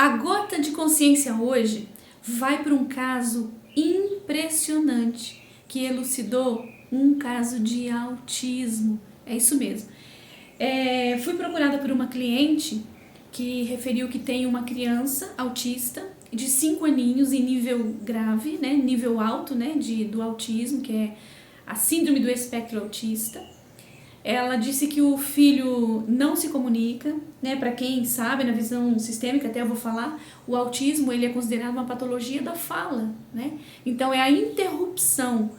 A gota de consciência hoje vai para um caso impressionante que elucidou um caso de autismo. É isso mesmo. Fui procurada por uma cliente que referiu que tem uma criança autista de 5 aninhos em nível grave, né, nível alto, né, do autismo, que é a síndrome do espectro autista. Ela disse que o filho não se comunica, né? Para quem sabe, na visão sistêmica, até eu vou falar, o autismo ele é considerado uma patologia da fala, né? Então é a interrupção,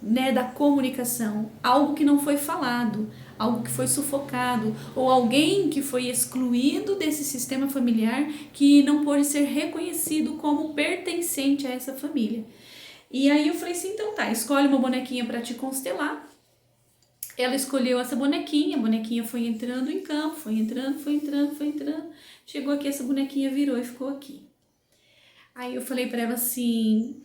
né, da comunicação, algo que não foi falado, algo que foi sufocado, ou alguém que foi excluído desse sistema familiar que não pôde ser reconhecido como pertencente a essa família. E aí eu falei assim, então tá, escolhe uma bonequinha para te constelar. Ela escolheu essa bonequinha, a bonequinha foi entrando em campo, foi entrando. Chegou aqui, essa bonequinha virou e ficou aqui. Aí eu falei pra ela assim,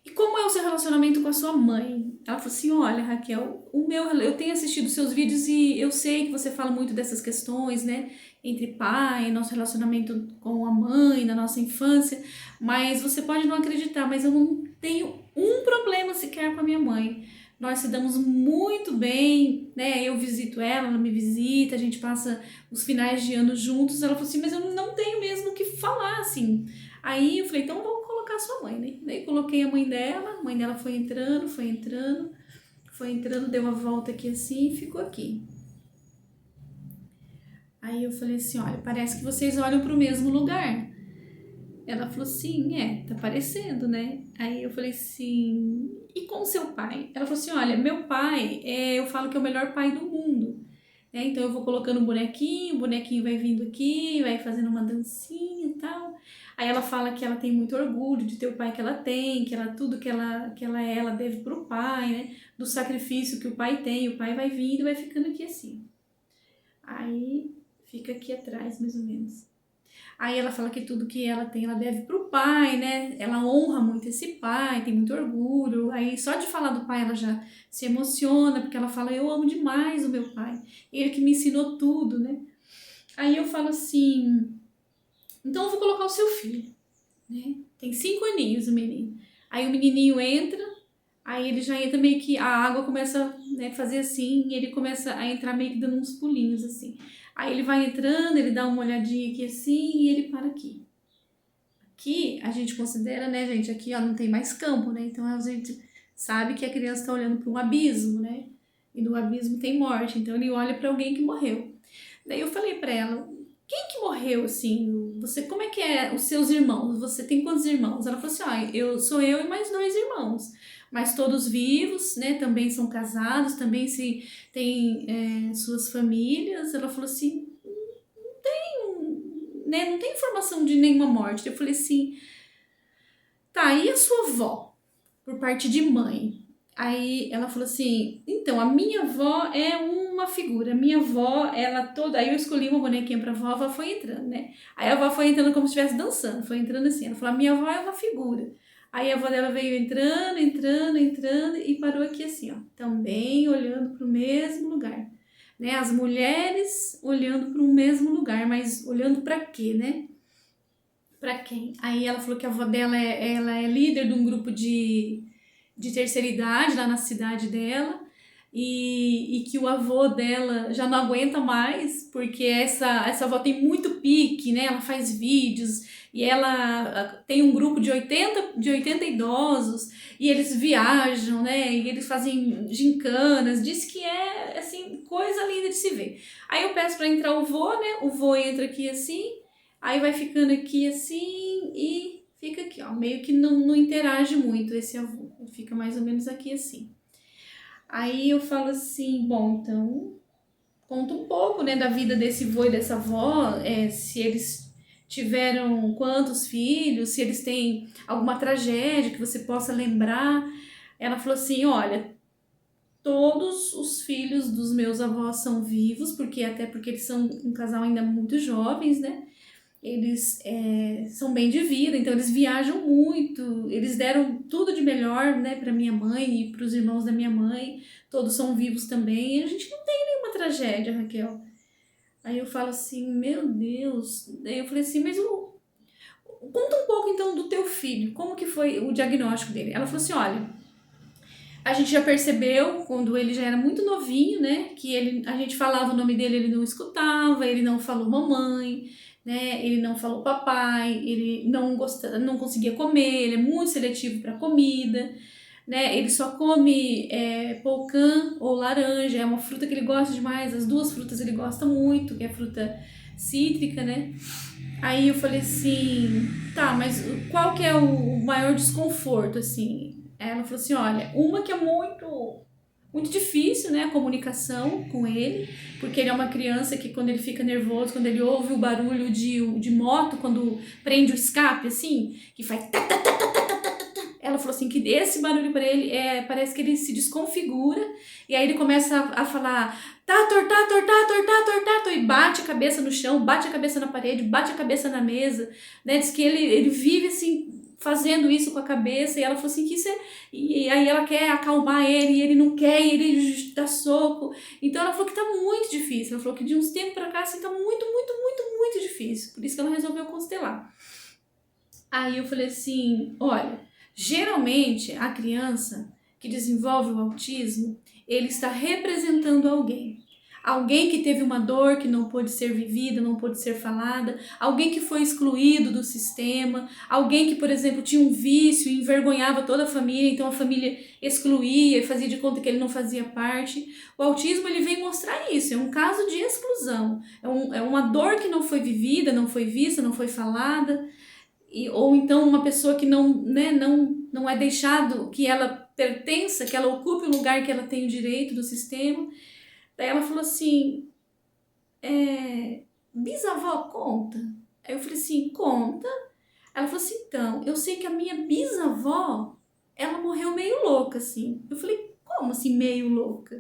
e como é o seu relacionamento com a sua mãe? Ela falou assim, olha Raquel, eu tenho assistido seus vídeos e eu sei que você fala muito dessas questões, né? Entre pai, nosso relacionamento com a mãe, na nossa infância, mas você pode não acreditar, mas eu não tenho um problema sequer com a minha mãe. Nós se damos muito bem, né? Eu visito ela me visita, a gente passa os finais de ano juntos. Ela falou assim, mas eu não tenho mesmo o que falar, assim. Aí eu falei, então vamos colocar a sua mãe, né? Daí coloquei a mãe dela foi entrando, deu uma volta aqui assim e ficou aqui. Aí eu falei assim, olha, parece que vocês olham para o mesmo lugar. Ela falou assim, tá parecendo, né? Aí eu falei assim, e com seu pai? Ela falou assim, olha, meu pai, eu falo que é o melhor pai do mundo. Então eu vou colocando um bonequinho, o bonequinho vai vindo aqui, vai fazendo uma dancinha e tal. Aí ela fala que ela tem muito orgulho de ter o pai que ela tem, que tudo ela deve pro pai, né? Do sacrifício que o pai tem, o pai vai vindo e vai ficando aqui assim. Aí fica aqui atrás, mais ou menos. Aí ela fala que tudo que ela tem, ela deve pro pai, né? Ela honra muito esse pai, tem muito orgulho. Aí só de falar do pai ela já se emociona, porque ela fala, eu amo demais o meu pai. Ele que me ensinou tudo, né? Aí eu falo assim, então eu vou colocar o seu filho, né? Tem 5 aninhos o menino. Aí o menininho entra, aí ele já entra meio que, a água começa, né, a fazer assim, e ele começa a entrar meio que dando uns pulinhos assim. Aí ele vai entrando, ele dá uma olhadinha aqui assim e ele para aqui. Aqui a gente considera, né, gente, aqui ó, não tem mais campo, né? Então a gente sabe que a criança está olhando para um abismo, né? E no abismo tem morte, então ele olha para alguém que morreu. Daí eu falei para ela, quem que morreu assim? Você, como é que é os seus irmãos? Você tem quantos irmãos? Ela falou assim, eu sou eu e mais 2 irmãos, mas todos vivos, né? Também são casados, também se têm suas famílias. Ela falou assim, né? Não tem informação de nenhuma morte. Eu falei assim, tá, e a sua avó? Por parte de mãe. Aí ela falou assim, então, a minha avó é uma figura. A minha avó, ela toda... Aí eu escolhi uma bonequinha pra avó, a avó foi entrando, né? Aí a avó foi entrando como se estivesse dançando, foi entrando assim. Ela falou, a minha avó é uma figura. Aí a avó dela veio entrando e parou aqui assim, ó. Também olhando pro mesmo lugar. Né? As mulheres olhando para o mesmo lugar, mas olhando para quê, né? Para quem? Aí ela falou que a avó dela ela é líder de um grupo de terceira idade lá na cidade dela e que o avô dela já não aguenta mais porque essa avó tem muito pique, né? Ela faz vídeos e ela tem um grupo de 80 idosos e eles viajam, né? E eles fazem gincanas, diz que é assim coisa linda de se ver. Aí eu peço para entrar o vô, né? O vô entra aqui assim. Aí vai ficando aqui assim e fica aqui, ó. Meio que não interage muito esse avô. Fica mais ou menos aqui assim. Aí eu falo assim, bom, então conta um pouco, né, da vida desse vô e dessa avó, se eles tiveram quantos filhos, se eles têm alguma tragédia que você possa lembrar. Ela falou assim, olha, todos os filhos dos meus avós são vivos, porque eles são um casal ainda muito jovens, né? Eles são bem de vida, então eles viajam muito, eles deram tudo de melhor, né, para minha mãe e para os irmãos da minha mãe, todos são vivos também, e a gente não tem nenhuma tragédia, Raquel. Aí eu falo assim, meu Deus, daí eu falei assim, mas conta um pouco então do teu filho, como que foi o diagnóstico dele? Ela falou assim, olha, a gente já percebeu, quando ele já era muito novinho, né, que a gente falava o nome dele, ele não escutava, ele não falou mamãe, né, ele não falou papai, ele não conseguia comer, ele é muito seletivo para comida, né, ele só come polcã ou laranja, é uma fruta que ele gosta demais, as duas frutas ele gosta muito, que é fruta cítrica, né. Aí eu falei assim, tá, mas qual que é o maior desconforto, assim? Ela falou assim, olha, uma que é muito difícil, né, a comunicação com ele, porque ele é uma criança que quando ele fica nervoso, quando ele ouve o barulho de moto, quando prende o escape, assim, que faz tá, tá, tá, tá, tá, tá, tá, tá. Ela falou assim que esse barulho para ele parece que ele se desconfigura e aí ele começa a falar tator, tator, tator, tator, tator, e bate a cabeça no chão, bate a cabeça na parede, bate a cabeça na mesa, né? Diz que ele vive assim, fazendo isso com a cabeça, e ela falou assim que isso é... E aí ela quer acalmar ele, e ele não quer, e ele dá soco. Então ela falou que tá muito difícil, ela falou que de uns tempos pra cá, assim, tá muito difícil. Por isso que ela resolveu constelar. Aí eu falei assim, olha, geralmente a criança que desenvolve o autismo, ele está representando alguém. Alguém que teve uma dor que não pôde ser vivida, não pôde ser falada, alguém que foi excluído do sistema, alguém que, por exemplo, tinha um vício e envergonhava toda a família, então a família excluía e fazia de conta que ele não fazia parte. O autismo, ele vem mostrar isso, é um caso de exclusão, é uma dor que não foi vivida, não foi vista, não foi falada, ou então uma pessoa que não é deixado que ela pertença, que ela ocupe o lugar que ela tem o direito do sistema. Daí ela falou assim, bisavó conta? Aí eu falei assim, conta. Ela falou assim, então, eu sei que a minha bisavó, ela morreu meio louca, assim. Eu falei, como assim meio louca?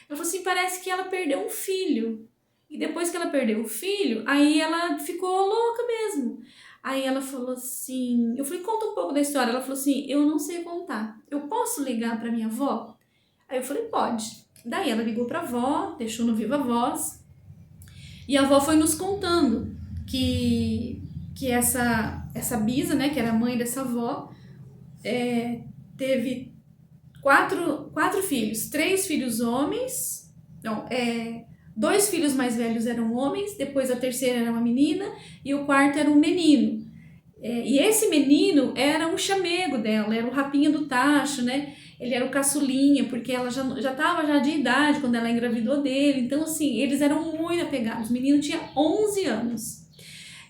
Ela falou assim, parece que ela perdeu um filho. E depois que ela perdeu o filho, aí ela ficou louca mesmo. Aí ela falou assim, eu falei, conta um pouco da história. Ela falou assim, eu não sei contar. Eu posso ligar pra minha avó? Aí eu falei, pode. Daí ela ligou pra avó, deixou no Viva Voz. E a avó foi nos contando que essa bisa, né, que era a mãe dessa avó, teve quatro filhos. 3 filhos homens, não, 2 filhos mais velhos eram homens, depois a terceira era uma menina e o quarto era um menino. E esse menino era um chamego dela, era o rapinha do tacho, né? Ele era o caçulinha, porque ela já estava já de idade quando ela engravidou dele. Então, assim, eles eram muito apegados. O menino tinha 11 anos.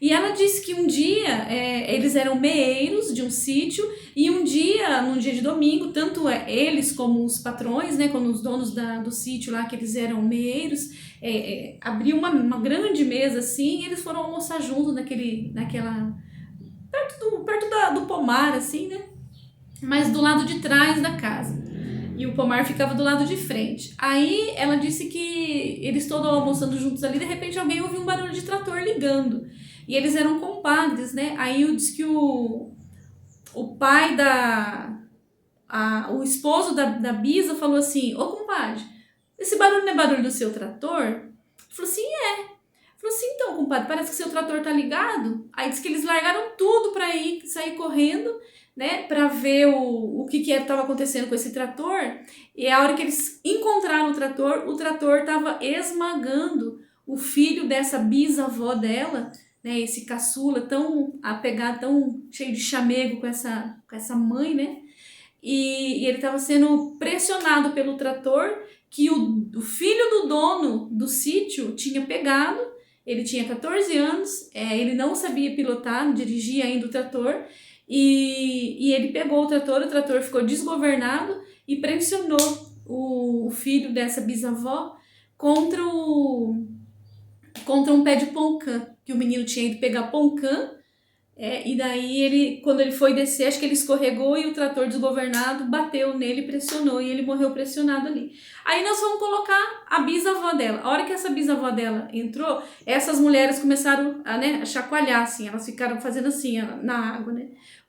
E ela disse que um dia eles eram meeiros de um sítio e num dia de domingo, tanto eles como os patrões, né, como os donos do sítio lá, que eles eram meeiros, abriu uma grande mesa assim e eles foram almoçar junto naquela... perto do pomar, assim, né? Mas do lado de trás da casa. E o pomar ficava do lado de frente. Aí ela disse que eles todos almoçando juntos ali, de repente alguém ouviu um barulho de trator ligando. E eles eram compadres, né? Aí eu disse que o pai o esposo da Bisa falou assim, ô compadre, esse barulho não é barulho do seu trator? Ele falou assim, falou assim, então, compadre, parece que seu trator tá ligado. Aí disse que eles largaram tudo pra sair correndo, né, pra ver o que estava acontecendo com esse trator. E a hora que eles encontraram o trator tava esmagando o filho dessa bisavó dela, né, esse caçula tão apegado, tão cheio de chamego com essa mãe, né, e ele estava sendo pressionado pelo trator que o filho do dono do sítio tinha pegado. Ele tinha 14 anos, ele não sabia pilotar, não dirigia ainda o trator, e ele pegou o trator ficou desgovernado e pressionou o filho dessa bisavó contra um pé de poncã, que o menino tinha ido pegar poncã, e daí quando ele foi descer, acho que ele escorregou e o trator desgovernado bateu nele, pressionou e ele morreu pressionado ali. Aí nós vamos colocar a bisavó dela. A hora que essa bisavó dela entrou, essas mulheres começaram a chacoalhar, assim, elas ficaram fazendo assim na água, né?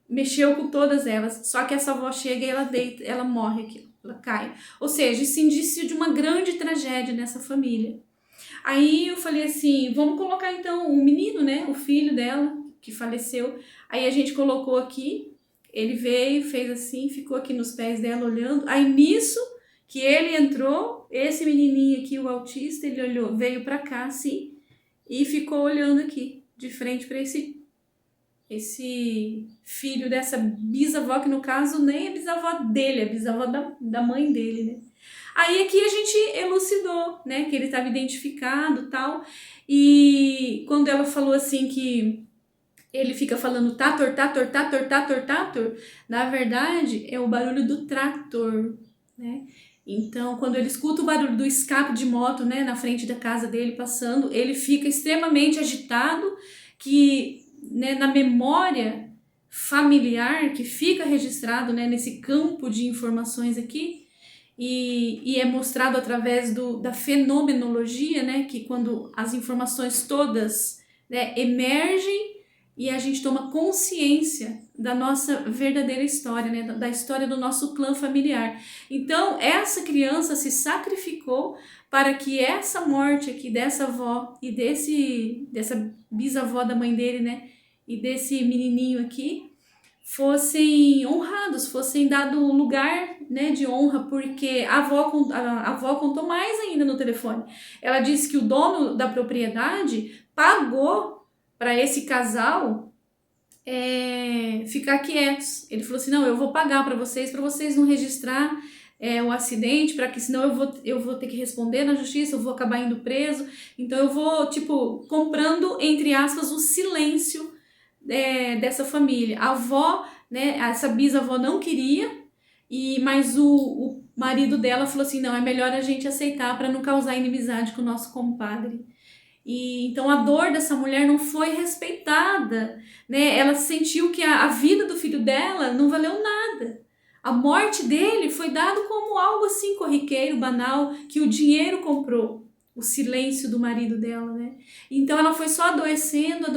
Mexeu com todas elas, só que essa avó chega e ela deita, ela morre aqui, ela cai. Ou seja, esse indício de uma grande tragédia nessa família. Aí eu falei assim, vamos colocar então o menino, né, o filho dela, que faleceu. Aí a gente colocou aqui, ele veio, fez assim, ficou aqui nos pés dela olhando. Aí nisso que ele entrou, esse menininho aqui, o autista, ele olhou, veio pra cá assim e ficou olhando aqui, de frente para esse filho dessa bisavó, que no caso nem é bisavó dele, é bisavó da mãe dele, né? Aí aqui a gente elucidou, né, que ele estava identificado e tal, e quando ela falou assim que ele fica falando tator, tator, tator, tator, tator, na verdade é o barulho do trator, né? Então, quando ele escuta o barulho do escape de moto, né, na frente da casa dele passando, ele fica extremamente agitado, que, né, na memória familiar que fica registrado, né, nesse campo de informações aqui, e é mostrado através da fenomenologia, né, que quando as informações todas, né, emergem e a gente toma consciência da nossa verdadeira história, né, da história do nosso clã familiar. Então, essa criança se sacrificou para que essa morte aqui dessa avó e dessa bisavó da mãe dele, né, e desse menininho aqui, fossem honrados, fossem dado lugar, né, de honra, porque a avó contou mais ainda no telefone. Ela disse que o dono da propriedade pagou para esse casal ficar quietos. Ele falou assim, não, eu vou pagar para vocês não registrar o acidente, para que senão eu vou ter que responder na justiça, eu vou acabar indo preso. Então eu vou, tipo, comprando, entre aspas, o silêncio dessa família. A avó, né, essa bisavó não queria, mas o marido dela falou assim, não, é melhor a gente aceitar para não causar inimizade com o nosso compadre. E então a dor dessa mulher não foi respeitada, né? Ela sentiu que a vida do filho dela não valeu nada. A morte dele foi dado como algo assim corriqueiro, banal, que o dinheiro comprou. O silêncio do marido dela, né? Então ela foi só adoecendo,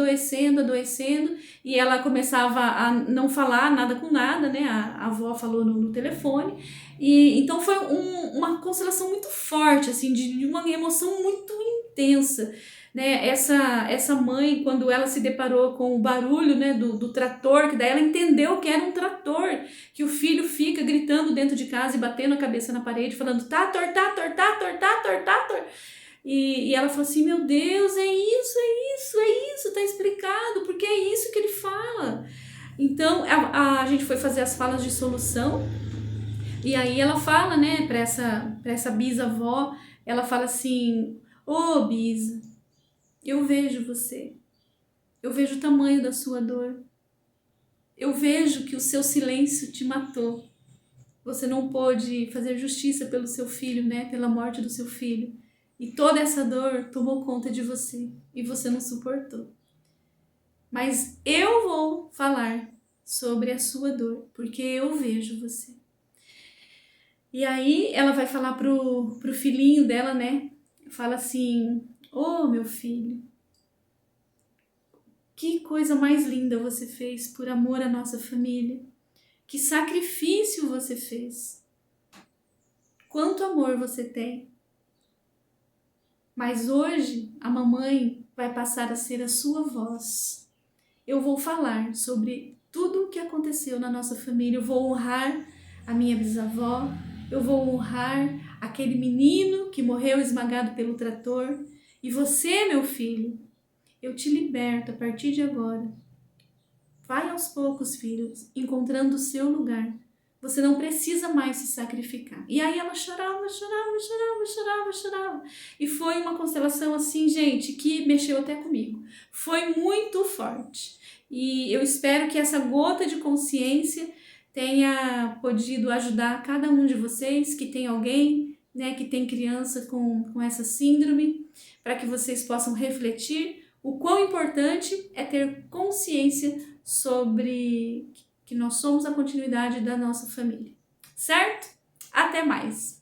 e ela começava a não falar nada com nada, né? A avó falou no telefone. E então foi uma constelação muito forte, assim, de uma emoção muito intensa. Né, essa mãe, quando ela se deparou com o barulho, né, do trator, que daí ela entendeu que era um trator, que o filho fica gritando dentro de casa e batendo a cabeça na parede, falando tator, tator, tator, tator, tator. E ela falou assim, meu Deus, é isso, tá explicado, porque é isso que ele fala. Então a gente foi fazer as falas de solução, e aí ela fala, né, pra essa bisavó, ela fala assim, ô bisa, eu vejo você, eu vejo o tamanho da sua dor, eu vejo que o seu silêncio te matou, você não pôde fazer justiça pelo seu filho, né, pela morte do seu filho, e toda essa dor tomou conta de você, e você não suportou. Mas eu vou falar sobre a sua dor, porque eu vejo você. E aí ela vai falar pro filhinho dela, né, fala assim, ô meu filho, que coisa mais linda você fez por amor à nossa família. Que sacrifício você fez. Quanto amor você tem. Mas hoje a mamãe vai passar a ser a sua voz. Eu vou falar sobre tudo o que aconteceu na nossa família. Eu vou honrar a minha bisavó. Eu vou honrar aquele menino que morreu esmagado pelo trator. E você, meu filho, eu te liberto a partir de agora. Vai aos poucos, filhos, encontrando o seu lugar. Você não precisa mais se sacrificar. E aí ela chorava. E foi uma constelação assim, gente, que mexeu até comigo. Foi muito forte. E eu espero que essa gota de consciência tenha podido ajudar cada um de vocês, que tem alguém, né, que tem criança com essa síndrome, para que vocês possam refletir o quão importante é ter consciência sobre que nós somos a continuidade da nossa família, certo? Até mais!